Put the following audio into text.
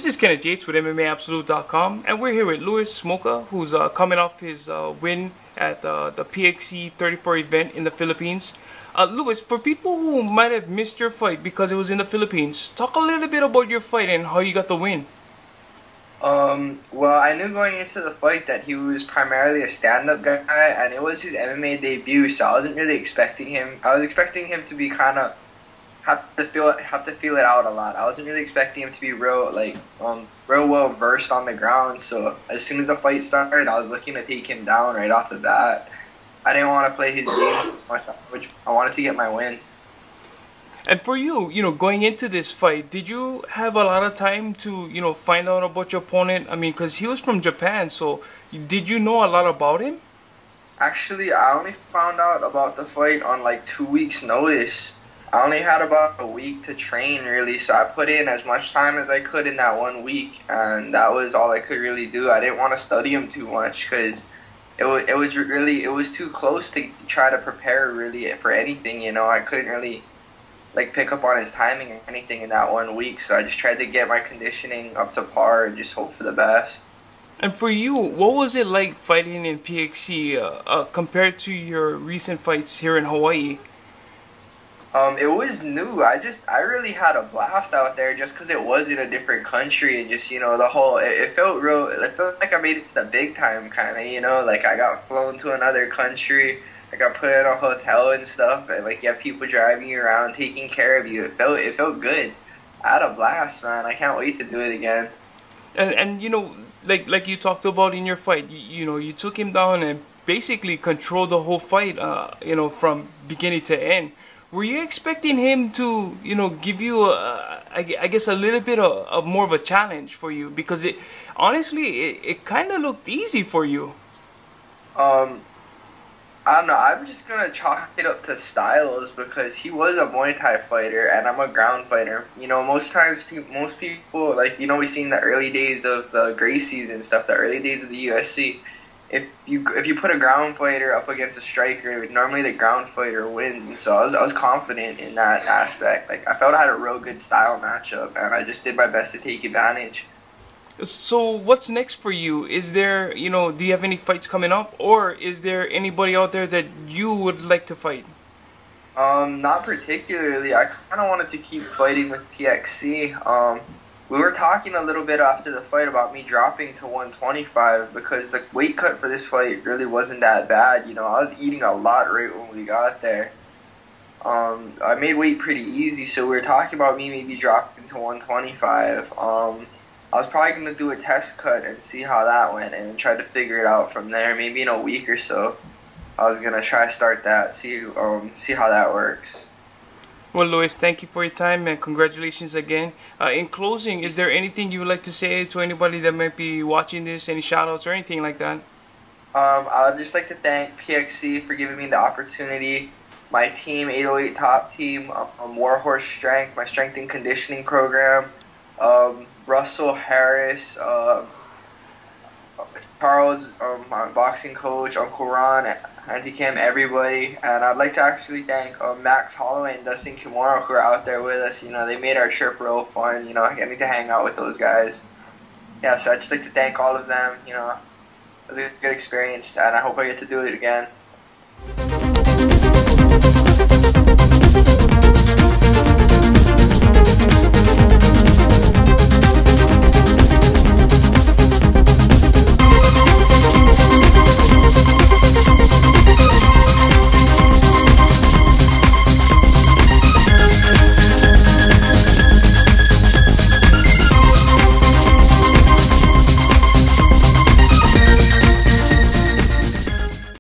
This is Kenneth Yates with MMAabsolute.com, and we're here with Louis Smolka, who's coming off his win at the PXC 34 event in the Philippines. Louis, for people who might have missed your fight because it was in the Philippines, talk a little bit about your fight and how you got the win. Well, I knew going into the fight that he was primarily a stand-up guy, and it was his MMA debut, so I wasn't really expecting him. I was expecting him to be kind of have to feel it out a lot. I wasn't really expecting him to be real well versed on the ground. So as soon as the fight started, I was looking to take him down right off the bat. I didn't want to play his game, which I wanted to get my win. And for you, going into this fight, did you have a lot of time to, find out about your opponent? I mean, because he was from Japan, so did you know a lot about him? Actually, I only found out about the fight on like 2 weeks' notice. I only had about a week to train, really, so I put in as much time as I could in that 1 week, and that was all I could really do. I didn't want to study him too much because it was too close to try to prepare really for anything. I couldn't really pick up on his timing or anything in that 1 week, so I just tried to get my conditioning up to par and just hope for the best. And for you, what was it like fighting in PXC compared to your recent fights here in Hawaii? It was new. I really had a blast out there just because it was in a different country and just, it felt real. It felt like I made it to the big time kind of, like I got flown to another country. I got put in a hotel and stuff, and you have people driving you around, taking care of you. It felt good. I had a blast, man. I can't wait to do it again. And like you talked about in your fight, you took him down and basically controlled the whole fight, from beginning to end. Were you expecting him to, give you, I guess, a little bit of more of a challenge for you? Because honestly, it kind of looked easy for you. I don't know. I'm just gonna chalk it up to styles because he was a Muay Thai fighter and I'm a ground fighter. Most times, most people, we've seen the early days of the Gracies and stuff, the early days of the UFC. If you put a ground fighter up against a striker, normally the ground fighter wins, and so I was confident in that aspect. I felt I had a real good style matchup, and I just did my best to take advantage. So what's next for you? Is there, do you have any fights coming up, or is there anybody out there that you would like to fight? Not particularly. I kind of wanted to keep fighting with PXC. We were talking a little bit after the fight about me dropping to 125 because the weight cut for this fight really wasn't that bad. I was eating a lot right when we got there. I made weight pretty easy, so we were talking about me maybe dropping to 125. I was probably going to do a test cut and see how that went and try to figure it out from there. Maybe in a week or so, I was going to try to start that, see how that works. Well, Louis, thank you for your time and congratulations again. In closing, is there anything you would like to say to anybody that might be watching this, any shout-outs or anything like that? I would just like to thank PXC for giving me the opportunity, my team, 808 Top Team, Warhorse Strength, my strength and conditioning program, Russell Harris, Charles, my boxing coach, Uncle Ron, Auntie Kim, everybody. And I'd like to actually thank Max Holloway and Dustin Kimura who are out there with us. They made our trip real fun, getting to hang out with those guys. Yeah, so I'd just like to thank all of them. It was a good experience, and I hope I get to do it again.